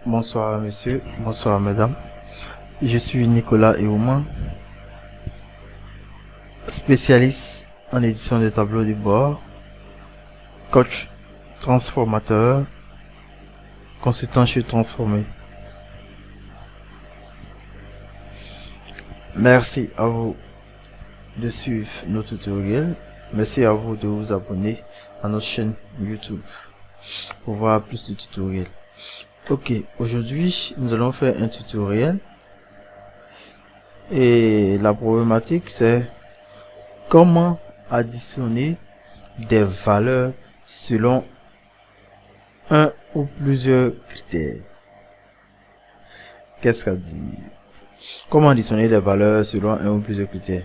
Bonsoir monsieur, bonsoir mesdames. Je suis Nicolas Eouman, spécialiste en édition de tableaux de bord, coach transformateur, consultant chez Transformé. Merci à vous de suivre nos tutoriels. Merci à vous de vous abonner à notre chaîne YouTube pour voir plus de tutoriels. Ok, aujourd'hui nous allons faire un tutoriel et la problématique c'est comment additionner des valeurs selon un ou plusieurs critères. Qu'est-ce qu'a dit? Comment additionner des valeurs selon un ou plusieurs critères?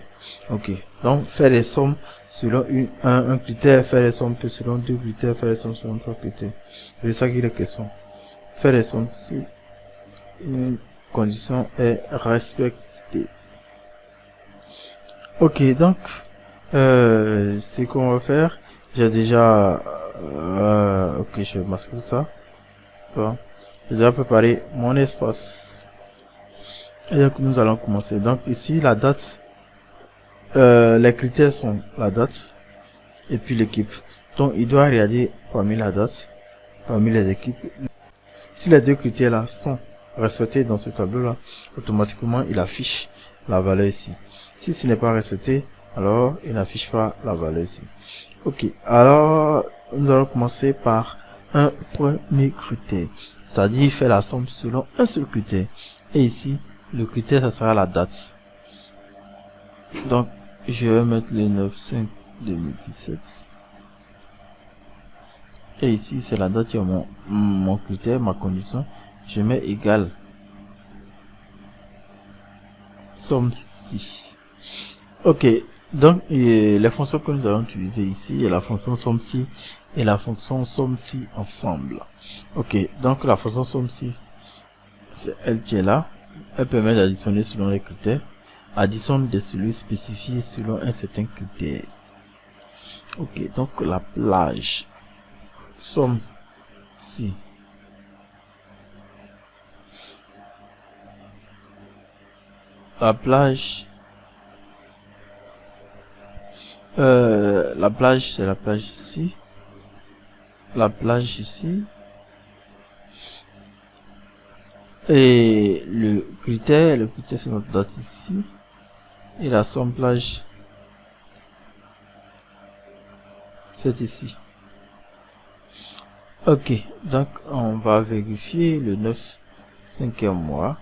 Ok, donc faire des sommes selon un critère, faire des sommes selon deux critères, faire des sommes selon trois critères. C'est ça qu'il est question. Faire des sommes si une condition est respectée. Ok, donc ce qu'on va faire, j'ai déjà ok, je vais masquer ça. Bon, j'ai déjà préparé mon espace et donc nous allons commencer. Donc ici la date, les critères sont la date et puis l'équipe. Donc il doit regarder parmi la date, parmi les équipes. Si les deux critères là sont respectés dans ce tableau là, automatiquement il affiche la valeur ici. Si ce n'est pas respecté, alors il n'affiche pas la valeur ici. Ok, alors nous allons commencer par un premier critère, c'est-à-dire faire la somme selon un seul critère. Et ici, le critère, ça sera la date. Donc, je vais mettre le 9/5/2017. Et ici, c'est la date qui est mon critère, ma condition. Je mets égal somme si. Ok, donc les fonctions que nous allons utiliser ici est la fonction somme si et la fonction somme si ensemble. Ok, donc la fonction somme si, c'est elle qui est là. Elle permet d'additionner selon les critères. Additionne des cellules spécifiées selon un certain critère. Ok, donc la plage somme si. La plage c'est la plage ici, la plage ici, et le critère c'est notre date ici, et la somme plage c'est ici. Ok, donc on va vérifier le 9/5e mois,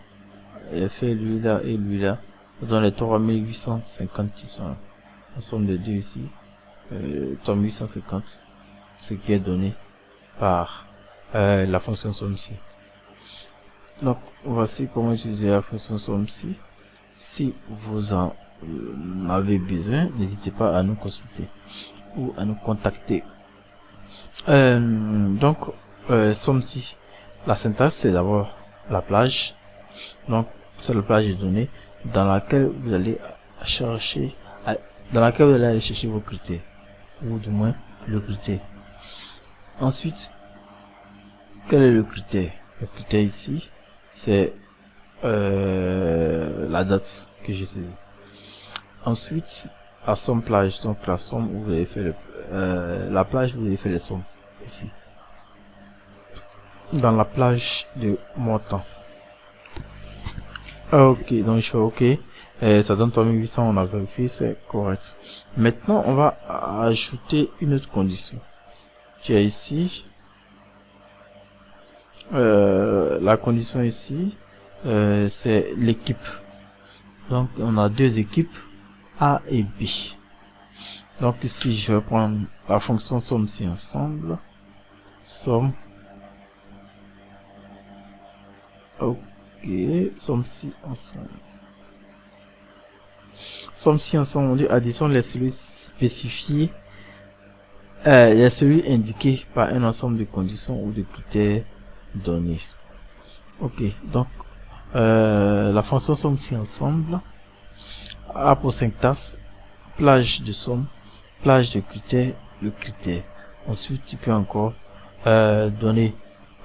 et fait lui là et lui là, dans les 3850 qui sont là. La somme de deux ici, 3850, ce qui est donné par la fonction somme si. Donc voici comment utiliser la fonction somme si. Si vous en avez besoin, n'hésitez pas à nous consulter ou à nous contacter. Donc somme si, la syntaxe c'est d'abord la plage. Donc c'est la plage de données dans laquelle vous allez chercher, aller chercher vos critères, ou du moins le critère. Ensuite, quel est le critère? Le critère ici, c'est la date que j'ai saisie. Ensuite, la somme plage, donc la somme où vous avez fait la plage où vous avez fait les sommes ici. Dans la plage de montant. Ok, donc je fais ok. Ça donne 3800, on a vérifié, c'est correct. Maintenant, on va ajouter une autre condition. Qui est ici. La condition ici, c'est l'équipe. Donc, on a deux équipes, A et B. Donc ici, je vais prendre la fonction somme si ensemble. Somme. Ok, somme si ensemble. Somme si ensemble, on dit additionne les cellules spécifiées, les cellules indiquées par un ensemble de conditions ou de critères donnés. Ok, donc la fonction somme si ensemble a pour syntaxe plage de somme, plage de critères, le critère. Ensuite, tu peux encore donner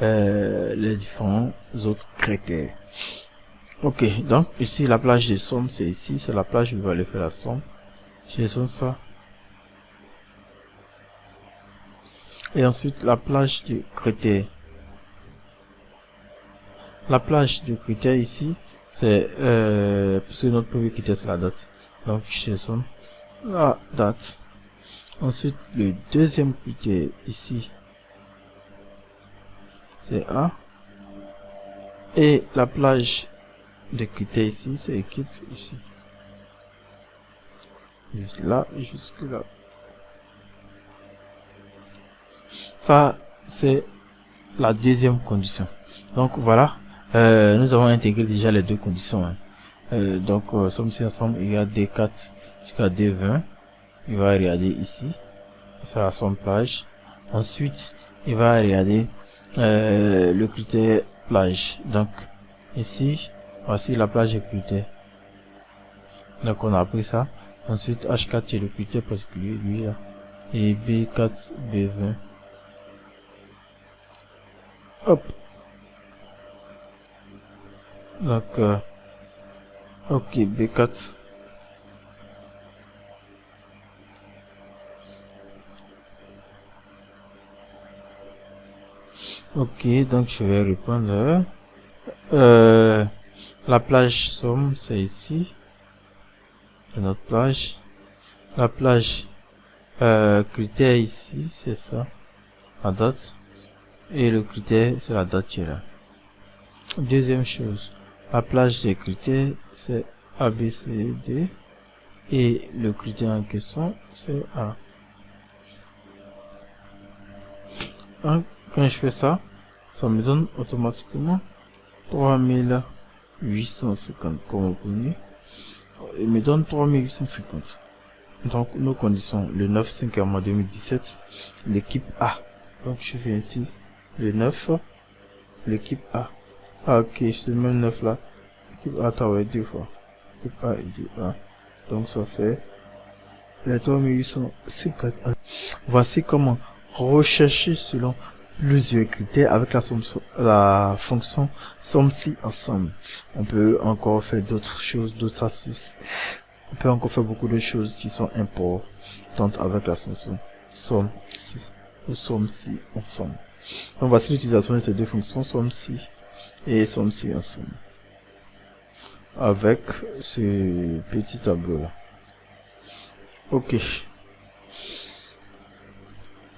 les différents autres critères. Ok, donc ici la plage de somme c'est ici, c'est la plage où je vais aller faire la somme. Je sonne ça. Et ensuite la plage de critères. La plage de critères ici, c'est parce que notre premier critère c'est la date. Donc je sonne la date. Ensuite le deuxième critère ici, c'est A. Et la plage de critères ici, c'est équipe ici. Juste là, jusque là. Ça, c'est la deuxième condition. Donc voilà, nous avons intégré déjà les deux conditions. Donc somme si ensemble égale D4 jusqu'à D20. Il va regarder ici, c'est la somme plage. Ensuite, il va regarder le critère plage. Donc ici, voici la plage et critère. Donc on a appris ça. Ensuite H4 c'est le critère particulier, lui là. Et B4, B20. Hop. Donc ok, B4. Ok, donc je vais répondre. La plage somme c'est ici. Notre plage. La plage critère ici, c'est ça. La date. Et le critère, c'est la date qui est là. Deuxième chose, la plage des critères, c'est A, B, C, D. Et le critère en question, c'est A. Donc, quand je fais ça, ça me donne automatiquement 3850 comme premier. Il me donne 3850. Donc, nos conditions, le 9/5 mois 2017, l'équipe A. Donc, je fais ici le 9, l'équipe A. Ah, ok, c'est le même 9 là. L'équipe A travaille deux fois. L'équipe A et 2A. Donc, ça fait les 3850. Voici comment rechercher selon plusieurs critères avec la fonction somme si ensemble. On peut encore faire d'autres choses, d'autres astuces. On peut encore faire beaucoup de choses qui sont importantes avec la fonction somme si ou somme si ensemble. Donc voici l'utilisation de ces deux fonctions somme si et somme si ensemble avec ce petit tableau là. Ok.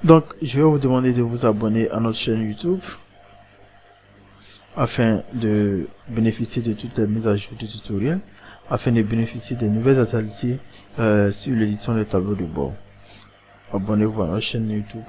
Donc je vais vous demander de vous abonner à notre chaîne YouTube afin de bénéficier de toutes les mises à jour de tutoriels, afin de bénéficier des nouvelles actualités sur l'édition des tableaux de bord. Abonnez-vous à notre chaîne YouTube.